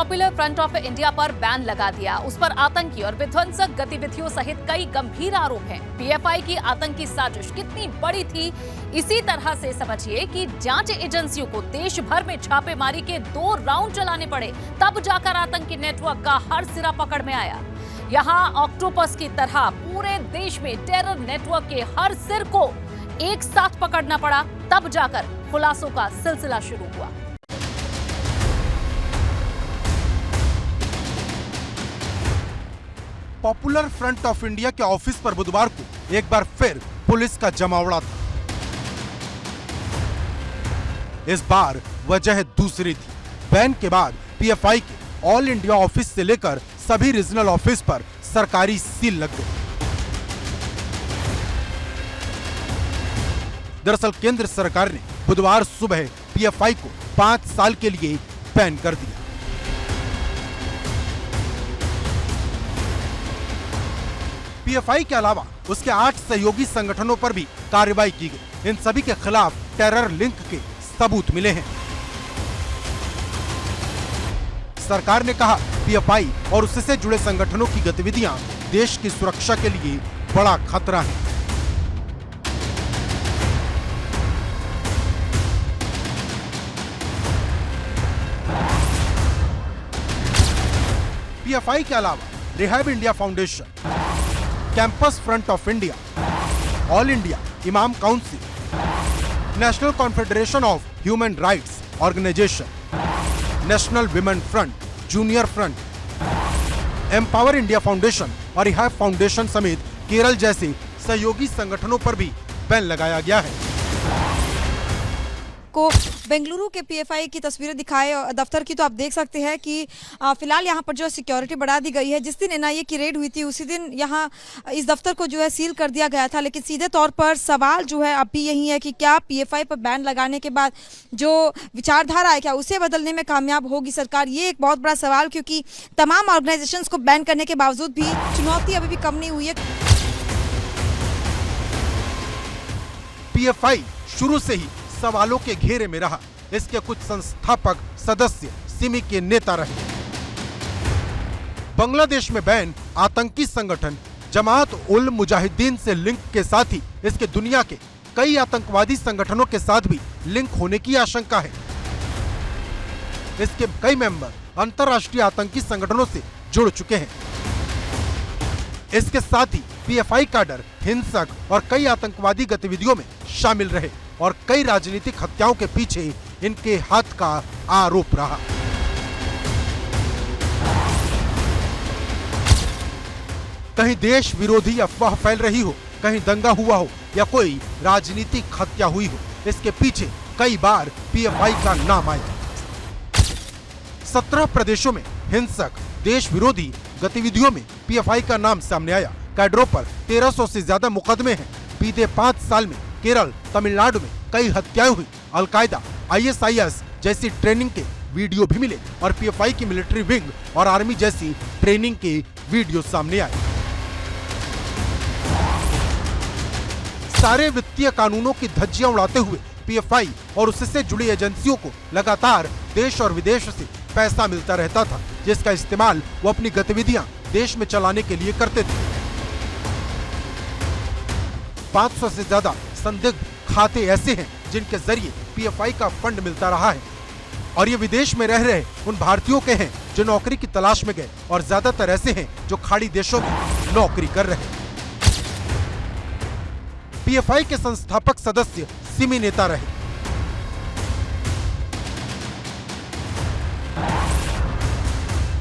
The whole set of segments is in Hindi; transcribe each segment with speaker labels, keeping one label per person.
Speaker 1: पॉपुलर फ्रंट ऑफ इंडिया पर बैन लगा दिया। उस पर आतंकी और विध्वंसक गतिविधियों सहित कई गंभीर आरोप हैं। पीएफआई की आतंकी साजिश कितनी बड़ी थी, इसी तरह से समझिए कि जांच एजेंसियों को देश भर में छापेमारी के 2 राउंड चलाने पड़े, तब जाकर आतंकी नेटवर्क का हर सिरा पकड़ में आया। यहाँ ऑक्टोपस की तरह पूरे देश में टेरर नेटवर्क के हर सिर को एक साथ पकड़ना पड़ा, तब जाकर खुलासों का सिलसिला शुरू हुआ।
Speaker 2: पॉपुलर फ्रंट ऑफ इंडिया के ऑफिस पर बुधवार को एक बार फिर पुलिस का जमावड़ा था। इस बार वजह दूसरी थी। बैन के बाद पीएफआई के ऑल इंडिया ऑफिस से लेकर सभी रीजनल ऑफिस पर सरकारी सील लग गई। दरअसल केंद्र सरकार ने बुधवार सुबह पीएफआई को 5 साल के लिए बैन कर दिया। पीएफआई के अलावा उसके 8 सहयोगी संगठनों पर भी कार्रवाई की गई। इन सभी के खिलाफ टेरर लिंक के सबूत मिले हैं। सरकार ने कहा पीएफआई और उससे जुड़े संगठनों की गतिविधियां देश की सुरक्षा के लिए बड़ा खतरा है। पीएफआई के अलावा Rehab India Foundation, Campus Front of India, All India Imam Council, National Confederation of Human Rights Organisation, National Women Front, Junior Front, Empower India Foundation और रिहैब फाउंडेशन समेत केरल जैसे सहयोगी संगठनों पर भी बैन लगाया गया है।
Speaker 3: को बेंगलुरु के पीएफआई की तस्वीरें दिखाए दफ्तर की, तो आप देख सकते हैं कि फिलहाल यहाँ पर जो सिक्योरिटी बढ़ा दी गई है। जिस दिन एनआईए की रेड हुई थी उसी दिन यहाँ इस दफ्तर को जो है सील कर दिया गया था। लेकिन सीधे तौर पर सवाल जो है अभी यही है कि क्या पीएफआई पर बैन लगाने के बाद जो विचारधारा है क्या उसे बदलने में कामयाब होगी सरकार? ये एक बहुत बड़ा सवाल, क्योंकि तमाम ऑर्गेनाइजेशंस को बैन करने के बावजूद भी चुनौती अभी भी कम नहीं हुई है।
Speaker 2: पीएफआई शुरू से ही सवालों के घेरे में रहा। इसके कुछ संस्थापक सदस्य सिमी के नेता रहे। बांग्लादेश में बैन आतंकी संगठन जमात उल मुजाहिदीन से लिंक के साथ ही इसके दुनिया के कई आतंकवादी संगठनों के साथ भी लिंक होने की आशंका है। इसके कई मेंबर अंतर्राष्ट्रीय आतंकी संगठनों से जुड़ चुके हैं। इसके साथ ही पीएफआई का डर हिंसक और कई आतंकवादी गतिविधियों में शामिल रहे और कई राजनीतिक हत्याओं के पीछे इनके हाथ का आरोप रहा। कहीं देश विरोधी अफवाह फैल रही हो, कहीं दंगा हुआ हो या कोई राजनीतिक हत्या हुई हो, इसके पीछे कई बार पीएफआई का नाम आया। 17 प्रदेशों में हिंसक देश विरोधी गतिविधियों में पीएफआई का नाम सामने आया। कैडरों पर 1300 से ज्यादा मुकदमे हैं। बीते 5 साल में केरल, तमिलनाडु में कई हत्याएं हुई। अलकायदा, आईएसआईएस जैसी ट्रेनिंग के वीडियो भी मिले और पीएफआई की मिलिट्री विंग और आर्मी जैसी ट्रेनिंग के वीडियो सामने आए। सारे वित्तीय कानूनों की धज्जियां उड़ाते हुए पीएफआई और उससे जुड़ी एजेंसियों को लगातार देश और विदेश से पैसा मिलता रहता था, जिसका इस्तेमाल वो अपनी गतिविधियां देश में चलाने के लिए करते थे। 500 से ज्यादा संदिग्ध खाते ऐसे हैं जिनके जरिए पीएफआई का फंड मिलता रहा है और ये विदेश में रह रहे उन भारतीयों के हैं जो नौकरी की तलाश में गए और ज्यादातर ऐसे हैं जो खाड़ी देशों में नौकरी कर रहे हैं। पीएफआई के संस्थापक सदस्य सिमी नेता रहे।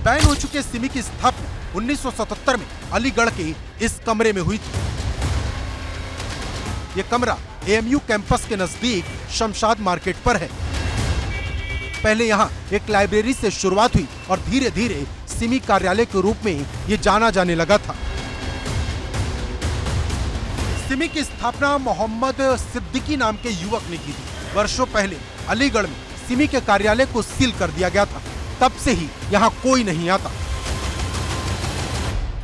Speaker 2: बैन हो चुके सिमी की स्थापना 1977 में अलीगढ़ के इस कमरे में हुई थी। ये कमरा एएमयू कैंपस के नजदीक शमशाद मार्केट पर है। पहले यहाँ एक लाइब्रेरी से शुरुआत हुई और धीरे धीरे सिमी कार्यालय के रूप में ये जाना जाने लगा था। सिमी की स्थापना मोहम्मद सिद्दीकी नाम के युवक ने की थी। वर्षों पहले अलीगढ़ में सिमी के कार्यालय को सील कर दिया गया था। तब से ही यहाँ कोई नहीं आता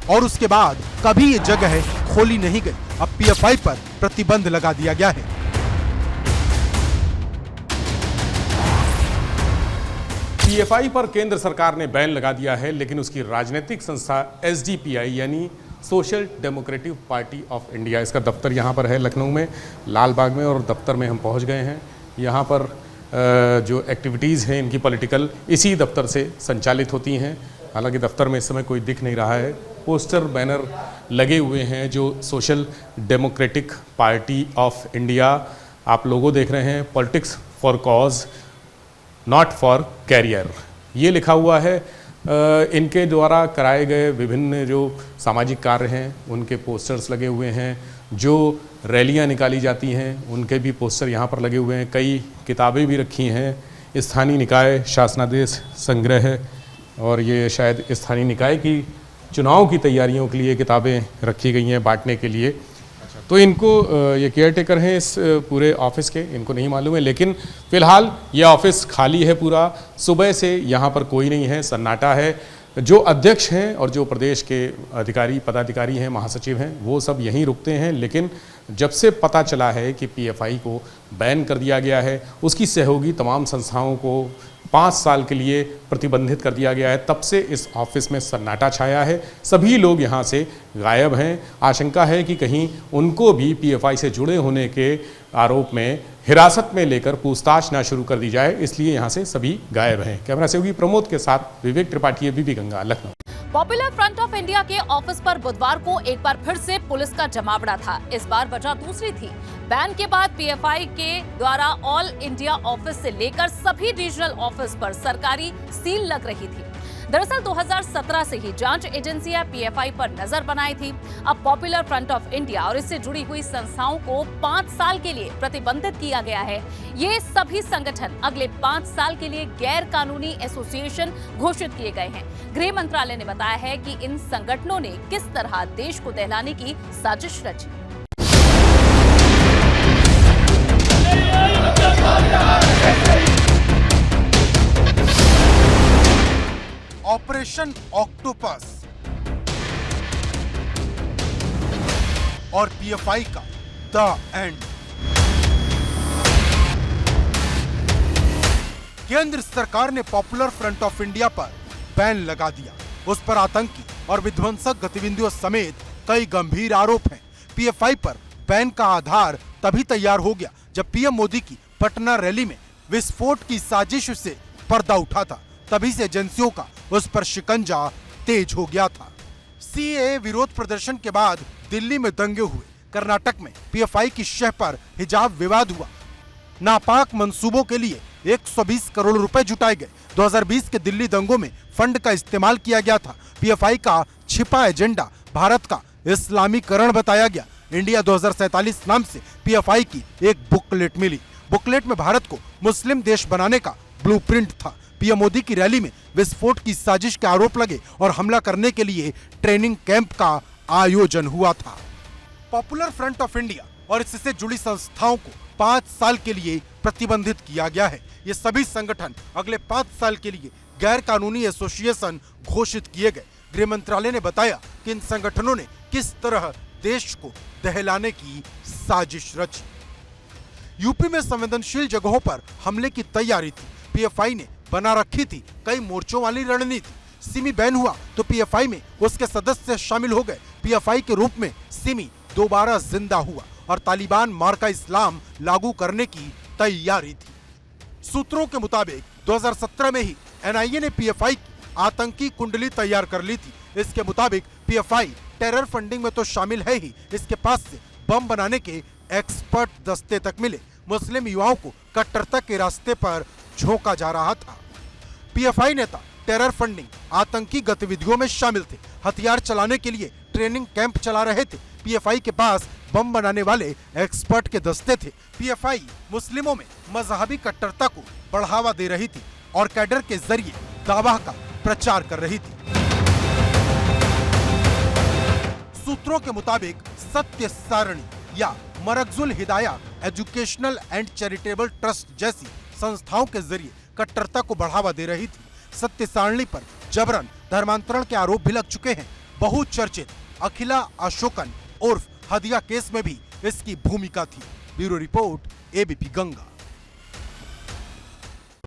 Speaker 2: और उसके बाद कभी ये जगह खोली नहीं गई। अब पीएफआई पर प्रतिबंध लगा दिया गया है।
Speaker 4: पीएफआई पर केंद्र सरकार ने बैन लगा दिया है, लेकिन उसकी राजनीतिक संस्था एसडीपीआई यानी social Democratic Party of India, इसका दफ्तर यहाँ पर है लखनऊ में, लाल बाग में, और दफ्तर में हम पहुँच गए हैं। यहाँ पर जो एक्टिविटीज़ हैं इनकी पॉलिटिकल इसी दफ्तर से संचालित होती हैं। हालांकि दफ्तर में इस समय कोई दिख नहीं रहा है। पोस्टर बैनर लगे हुए हैं जो Social Democratic Party of India, आप लोगो देख रहे हैं, politics for cause not for career, ये लिखा हुआ है। इनके द्वारा कराए गए विभिन्न जो सामाजिक कार्य हैं उनके पोस्टर्स लगे हुए हैं। जो रैलियां निकाली जाती हैं उनके भी पोस्टर यहाँ पर लगे हुए हैं। कई किताबें भी रखी हैं। स्थानीय निकाय शासनादेश संग्रह, और ये शायद स्थानीय निकाय की चुनाव की तैयारियों के लिए किताबें रखी गई हैं बांटने के लिए। तो इनको ये केयर टेकर हैं इस पूरे ऑफिस के, इनको नहीं मालूम है, लेकिन फ़िलहाल ये ऑफिस खाली है पूरा। सुबह से यहाँ पर कोई नहीं है, सन्नाटा है। जो अध्यक्ष हैं और जो प्रदेश के अधिकारी पदाधिकारी हैं, महासचिव हैं, वो सब यहीं रुकते हैं। लेकिन जब से पता चला है कि पीएफआई को बैन कर दिया गया है, उसकी सहयोगी तमाम संस्थाओं को 5 साल के लिए प्रतिबंधित कर दिया गया है, तब से इस ऑफिस में सन्नाटा छाया है। सभी लोग यहाँ से गायब हैं। आशंका है कि कहीं उनको भी पीएफआई से जुड़े होने के आरोप में हिरासत में लेकर पूछताछ ना शुरू कर दी जाए, इसलिए यहाँ से सभी गायब हैं। कैमरा सहयोगी प्रमोद के साथ Vivek Tripathi, ABP Ganga, Lucknow.
Speaker 1: Popular Front of India के ऑफिस पर बुधवार को एक बार फिर से पुलिस का जमावड़ा था। इस बार वजह दूसरी थी। बैन के बाद पीएफआई के द्वारा ऑल इंडिया ऑफिस से लेकर सभी रीजनल ऑफिस पर सरकारी सील लग रही थी। दरअसल 2017 से ही जांच एजेंसियां पीएफआई पर नजर बनाई थी। अब पॉपुलर फ्रंट ऑफ इंडिया और इससे जुड़ी हुई संस्थाओं को 5 साल के लिए प्रतिबंधित किया गया है। ये सभी संगठन अगले 5 साल के लिए गैर कानूनी एसोसिएशन घोषित किए गए हैं। गृह मंत्रालय ने बताया है कि इन संगठनों ने किस तरह देश को दहलाने की साजिश रची।
Speaker 2: ऑपरेशन ऑक्टोपस और पीएफआई का द एंड। केंद्र सरकार ने पॉपुलर फ्रंट ऑफ इंडिया पर बैन लगा दिया। उस पर आतंकी और विध्वंसक गतिविधियों समेत कई गंभीर आरोप हैं। पीएफआई पर बैन का आधार तभी तैयार हो गया जब पीएम मोदी की पटना रैली में विस्फोट की साजिश से पर्दा उठा था। तभी से एजेंसियों का उस पर शिकंजा तेज हो गया था। सीएए विरोध प्रदर्शन के बाद दिल्ली में दंगे हुए। कर्नाटक में पीएफआई की शह पर हिजाब विवाद हुआ। नापाक मंसूबों के लिए 120 करोड़ रुपए जुटाए गए। 2020 के दिल्ली दंगों में फंड का इस्तेमाल किया गया था। पीएफआई का छिपा एजेंडा भारत का इस्लामीकरण बताया गया। इंडिया 2047 नाम से पीएफआई की एक बुकलेट मिली। बुकलेट में भारत को मुस्लिम देश बनाने का ब्लूप्रिंट था। पीएम मोदी की रैली में विस्फोट की साजिश के आरोप लगे और हमला करने के लिए ट्रेनिंग कैंप का आयोजन हुआ था। पॉपुलर फ्रंट ऑफ इंडिया और इससे जुड़ी संस्थाओं को 5 साल के लिए प्रतिबंधित किया गया है। ये सभी संगठन अगले 5 साल के लिए गैर कानूनी एसोसिएशन घोषित किए गए। गृह मंत्रालय ने बताया कि इन संगठनों ने किस तरह देश को दहलाने की साजिश रची। यूपी में संवेदनशील जगहों पर हमले की तैयारी थी। पीएफआई ने बना रखी थी कई मोर्चों वाली रणनीति। सिमी बैन हुआ तो पीएफआई में उसके सदस्य शामिल हो गए। पीएफआई के रूप में सिमी दोबारा जिंदा हुआ और तालिबान मार्का इस्लाम लागू करने की तैयारी थी। सूत्रों के मुताबिक 2017 में ही एनआईए ने पीएफआई की आतंकी कुंडली तैयार कर ली थी। इसके मुताबिक पीएफआई टेरर फंडिंग में तो शामिल है ही, इसके पास से बम बनाने के एक्सपर्ट दस्ते तक मिले। मुस्लिम युवाओं को कट्टरता के रास्ते पर झोंका जा रहा था। पीएफआई नेता टेरर फंडिंग आतंकी गतिविधियों में शामिल थे। हथियार चलाने के लिए ट्रेनिंग कैंप चला रहे थे। पीएफआई के पास बम बनाने वाले एक्सपर्ट के दस्ते थे। पीएफआई मुस्लिमों में मजहबी कट्टरता को बढ़ावा दे रही थी और कैडर के जरिए दावा का प्रचार कर रही थी। सूत्रों के मुताबिक सत्य सारणी या मरकजुल हिदाया एजुकेशनल एंड चैरिटेबल ट्रस्ट जैसी संस्थाओं के जरिए कट्टरता को बढ़ावा दे रही थी। सत्य सारणी पर जबरन धर्मांतरण के आरोप भी लग चुके हैं। बहुचर्चित अखिला अशोकन उर्फ हदिया केस में भी इसकी भूमिका थी। Bureau report, ABP Ganga.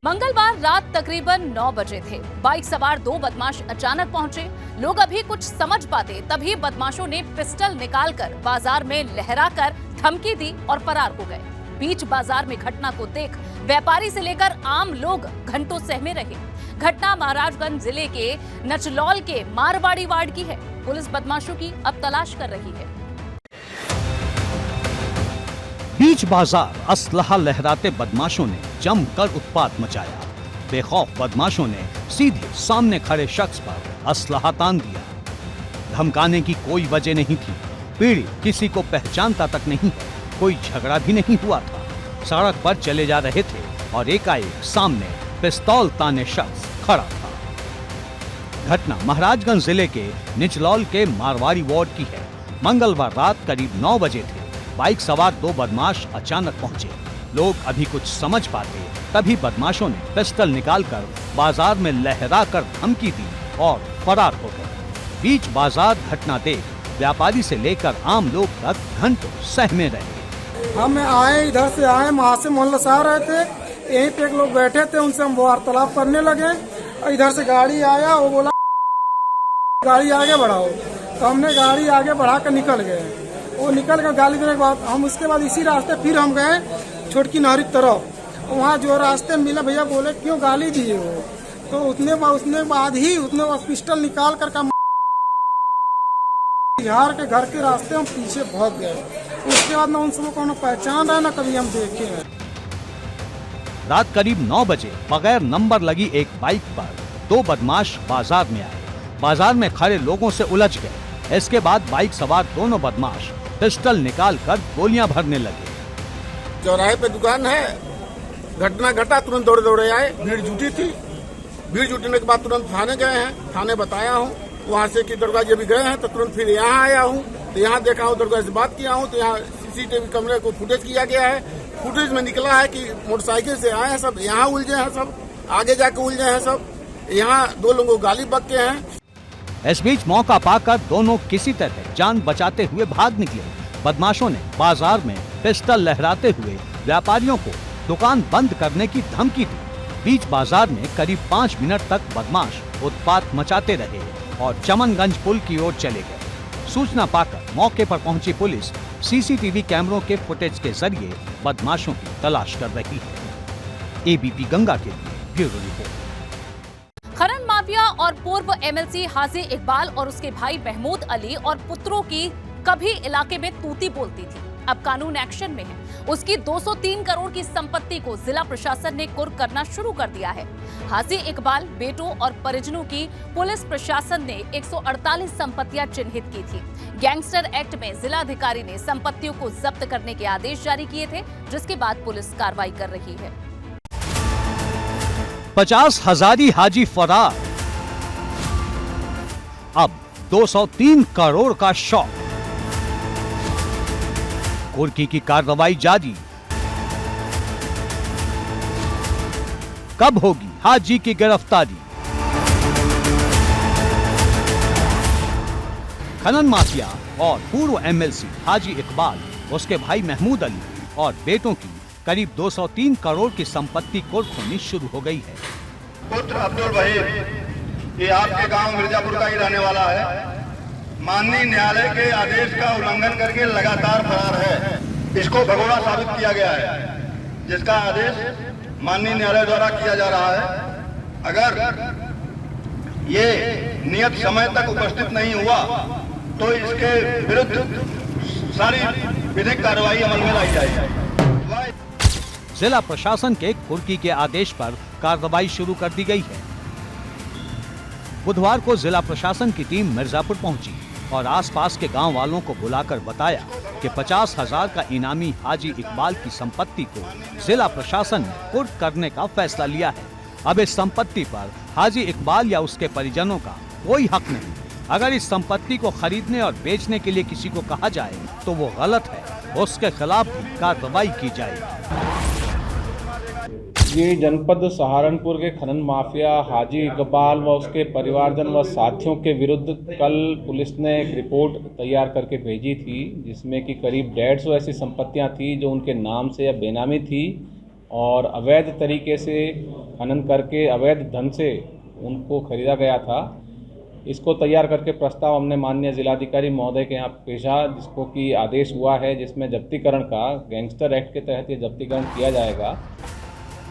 Speaker 1: मंगलवार रात तकरीबन 9 बजे थे। बाइक सवार 2 बदमाश अचानक पहुंचे। लोग अभी कुछ समझ पाते तभी बदमाशों ने पिस्टल निकालकर बाजार में लहराकर धमकी दी और फरार हो गए। बीच बाजार में घटना को देख व्यापारी से लेकर आम लोग घंटों सहमे रहे। घटना महाराजगंज जिले के नचलौल के मारवाड़ी वार्ड की है। पुलिस बदमाशों की अब तलाश कर रही है।
Speaker 5: बीच बाजार असलहा लहराते बदमाशों ने जमकर उत्पात मचाया। बेखौफ बदमाशों ने सीधे सामने खड़े शख्स पर असलहा तान दिया। धमकाने की कोई वजह नहीं थी। पीड़ित किसी को पहचानता तक नहीं है। कोई झगड़ा भी नहीं हुआ था। सड़क पर चले जा रहे थे और एकाएक सामने पिस्तौल ताने शख्स खड़ा था। घटना महाराजगंज जिले के निचलौल के मारवाड़ी वार्ड की है। मंगलवार रात करीब 9 बजे थे। बाइक सवार 2 बदमाश अचानक पहुंचे। लोग अभी कुछ समझ पाते तभी बदमाशों ने पिस्टल निकालकर बाजार में लहराकर धमकी दी और फरार हो गए। बीच बाजार घटना देख व्यापारी से लेकर आम लोग तक घंटों सहमे रहे।
Speaker 6: हम आए, इधर से आए, वहाँ से मोहल्ला से आ रहे थे। यहीं पे एक लोग बैठे थे, उनसे हम वार्तालाप करने लगे। इधर से गाड़ी आया, वो बोला गाड़ी आगे बढ़ाओ, तो हमने गाड़ी आगे बढ़ा कर निकल गए। वो निकल कर गाड़ी देने के बाद हम उसके बाद इसी रास्ते फिर हम गए छोटकी नहरी तरफ। वहाँ जो रास्ते मिला, भैया बोले क्यों गाली दिए हो, तो उसने बाद पिस्टल निकाल कर बिहार के घर के रास्ते हम पीछे भाग गए। उसके बाद ना उन सबको न पहचान रहा, ना कभी हम देखे हैं।
Speaker 5: रात करीब 9 बजे बगैर नंबर लगी एक बाइक पर 2 बदमाश बाजार में आए। बाजार में खड़े लोगों से उलझ गए। इसके बाद बाइक सवार दोनों बदमाश पिस्टल निकालकर गोलियां भरने लगे।
Speaker 7: चौराहे पे दुकान है, घटना घटा, तुरंत दौड़े आए। भीड़ जुटी थी। भीड़ जुटने के बाद तुरंत थाने गए हैं। थाने बताया हूँ, वहाँ से कि दरगाह भी गए हैं, तो तुरंत फिर यहाँ आया हूँ। तो यहाँ देखा हूँ, दरगाह से बात किया हूँ, तो यहाँ सीसीटीवी कैमरे को फुटेज किया गया है। फुटेज में निकला है कि मोटरसाइकिल से आए हैं सब, यहाँ उलझे हैं सब, आगे जाके उलझे हैं सब। यहाँ 2 लोगों को गाली बक के हैं।
Speaker 5: इस बीच मौका पाकर दोनों किसी तरह जान बचाते हुए भाग निकले। बदमाशों ने बाजार में पिस्टल लहराते हुए व्यापारियों को दुकान बंद करने की धमकी दी। बीच बाजार में करीब 5 मिनट तक बदमाश उत्पात मचाते रहे और चमनगंज पुल की ओर चले गए। सूचना पाकर मौके पर पहुंची पुलिस सीसीटीवी कैमरों के फुटेज के जरिए बदमाशों की तलाश कर रही है। एबीपी गंगा के लिए ब्यूरो रिपोर्ट।
Speaker 1: खनन माफिया और पूर्व एमएलसी हाजी इकबाल और उसके भाई महमूद अली और पुत्रों की कभी इलाके में तूती बोलती थी, अब कानून एक्शन में है। उसकी 203 करोड़ की संपत्ति को जिला प्रशासन ने कुर्क करना शुरू कर दिया है। हाजी इकबाल, बेटों और परिजनों की पुलिस प्रशासन ने 148 संपत्तियां चिन्हित की थी। गैंगस्टर एक्ट में जिलाधिकारी ने संपत्तियों को जब्त करने के आदेश जारी किए थे, जिसके बाद पुलिस कार्रवाई कर रही है।
Speaker 5: 50 हजारी हाजी फरार, अब 203 करोड़ का शौक। कुर्की की कार्रवाई जारी। कब होगी हाजी की गिरफ्तारी? खनन माफिया और पूर्व एमएलसी हाजी इकबाल, उसके भाई महमूद अली और बेटों की करीब 203 करोड़ की संपत्ति कुर्क होनी शुरू हो गई है।
Speaker 8: पुत्र अब्दुल वहीद, ये आपके गांव मिर्जापुर का ही रहने वाला है। माननीय न्यायालय के आदेश का उल्लंघन करके लगातार फरार है। इसको भगोड़ा साबित किया गया है, जिसका आदेश माननीय न्यायालय द्वारा किया जा रहा है। अगर ये नियत समय तक उपस्थित नहीं हुआ तो इसके विरुद्ध सारी विधिक कार्रवाई अमल में लाई जाएगी।
Speaker 5: जिला प्रशासन के कुर्की के आदेश पर कार्रवाई शुरू कर दी गई है। बुधवार को जिला प्रशासन की टीम मिर्जापुर पहुंची और आसपास के गांव वालों को बुलाकर बताया कि 50,000 का इनामी हाजी इकबाल की संपत्ति को जिला प्रशासन ने कुर्क करने का फैसला लिया है। अब इस संपत्ति पर हाजी इकबाल या उसके परिजनों का कोई हक नहीं। अगर इस संपत्ति को खरीदने और बेचने के लिए किसी को कहा जाए तो वो गलत है, उसके खिलाफ भी कार्रवाई की जाएगी।
Speaker 9: ये जनपद सहारनपुर के खनन माफिया हाजी इकबाल व उसके परिवारजन व साथियों के विरुद्ध कल पुलिस ने एक रिपोर्ट तैयार करके भेजी थी, जिसमें कि करीब 150 ऐसी संपत्तियां थी जो उनके नाम से या बेनामी थी और अवैध तरीके से खनन करके अवैध धन से उनको खरीदा गया था, इसको तैयार करके प्रस्ताव हमने माननीय जिलाधिकारी महोदय के यहाँ पेशा, जिसको कि आदेश हुआ है, जिसमें जब्तीकरण का गैंगस्टर एक्ट के तहत ये जब्तीकरण किया जाएगा।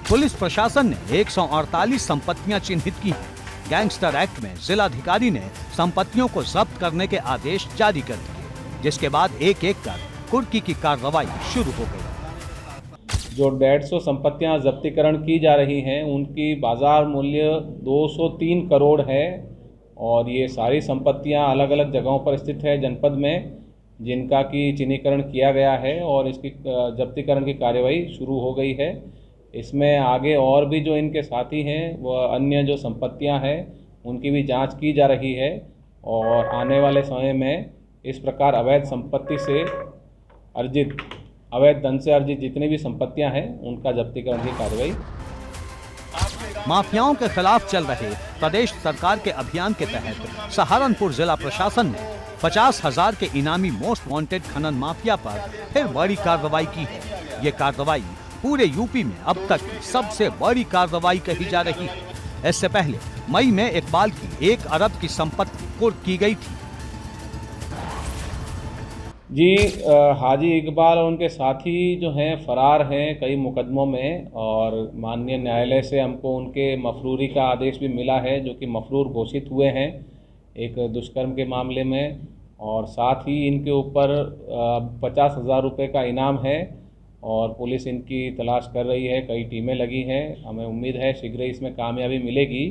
Speaker 5: पुलिस प्रशासन ने 148 संपत्तियां चिन्हित की हैं। गैंगस्टर एक्ट में जिलाधिकारी ने संपत्तियों को जब्त करने के आदेश जारी कर दिए, जिसके बाद एक एक कर कुर्की की कार्रवाई शुरू हो गई।
Speaker 9: जो 150 संपत्तियां जब्तीकरण की जा रही हैं, उनकी बाजार मूल्य 203 करोड़ है और ये सारी संपत्तियां अलग अलग जगहों पर स्थित है जनपद में, जिनका कि चिन्हीकरण किया गया है और इसकी जब्तीकरण की कार्यवाही शुरू हो गई है। इसमें आगे और भी जो इनके साथी हैं वह अन्य जो संपत्तियां हैं उनकी भी जांच की जा रही है और आने वाले समय में इस प्रकार अवैध संपत्ति से अर्जित, अवैध धन से अर्जित जितनी भी संपत्तियां हैं उनका जब्तीकरण की कार्रवाई।
Speaker 5: माफियाओं के खिलाफ चल रहे प्रदेश सरकार के अभियान के तहत सहारनपुर जिला प्रशासन ने 50,000 के इनामी मोस्ट वांटेड खनन माफिया पर फिर बड़ी कार्रवाई की है। ये कार्रवाई पूरे यूपी में अब तक की सबसे बड़ी कार्रवाई कही जा रही है। इससे पहले मई में इकबाल की 1 अरब की संपत्ति कुर्क की गई थी।
Speaker 9: जी, हाजी इकबाल और उनके साथी जो हैं फरार हैं कई मुकदमों में और माननीय न्यायालय से हमको उनके मफरूरी का आदेश भी मिला है, जो कि मफरूर घोषित हुए हैं एक दुष्कर्म के मामले में, और साथ ही इनके ऊपर 50,000 रुपये का इनाम है और पुलिस इनकी तलाश कर रही है, कई टीमें लगी हैं। हमें उम्मीद है शीघ्र ही इसमें कामयाबी मिलेगी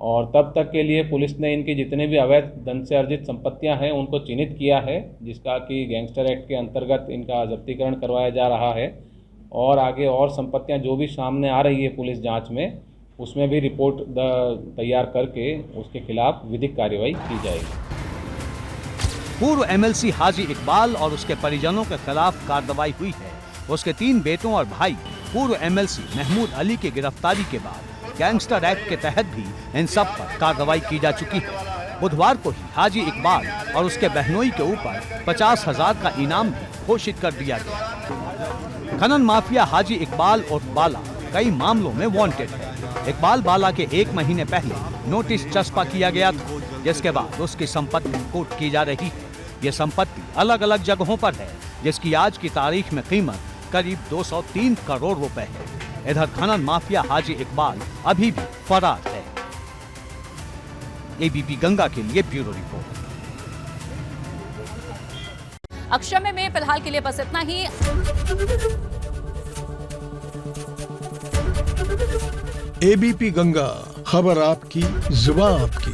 Speaker 9: और तब तक के लिए पुलिस ने इनकी जितने भी अवैध धन से अर्जित संपत्तियां हैं उनको चिन्हित किया है, जिसका कि गैंगस्टर एक्ट के अंतर्गत इनका जब्तीकरण करवाया जा रहा है और आगे और संपत्तियां जो भी सामने आ रही है पुलिस जांच में, उसमें भी रिपोर्ट तैयार करके उसके खिलाफ विधिक कार्रवाई की जाएगी।
Speaker 5: पूर्व एमएलसी हाजी इकबाल और उसके परिजनों के खिलाफ कार्रवाई हुई है। उसके 3 बेटों और भाई पूर्व एमएलसी महमूद अली की गिरफ्तारी के बाद गैंगस्टर एक्ट के तहत भी इन सब पर कार्रवाई की जा चुकी है। बुधवार को ही हाजी इकबाल और उसके बहनोई के ऊपर 50,000 का इनाम भी घोषित कर दिया गया। खनन माफिया हाजी इकबाल और बाला कई मामलों में वांटेड है। इकबाल बाला के 1 महीने पहले नोटिस चस्पा किया गया था, जिसके बाद उसकी संपत्ति कुर्क की जा रही है। ये संपत्ति अलग अलग जगहों पर है, जिसकी आज की तारीख में कीमत करीब 203 करोड़ रुपए है। इधर खनन माफिया हाजी इकबाल अभी भी फरार है। एबीपी गंगा के लिए ब्यूरो रिपोर्ट।
Speaker 1: अक्षय में फिलहाल के लिए बस इतना ही।
Speaker 10: एबीपी गंगा, खबर आपकी, जुबान आपकी।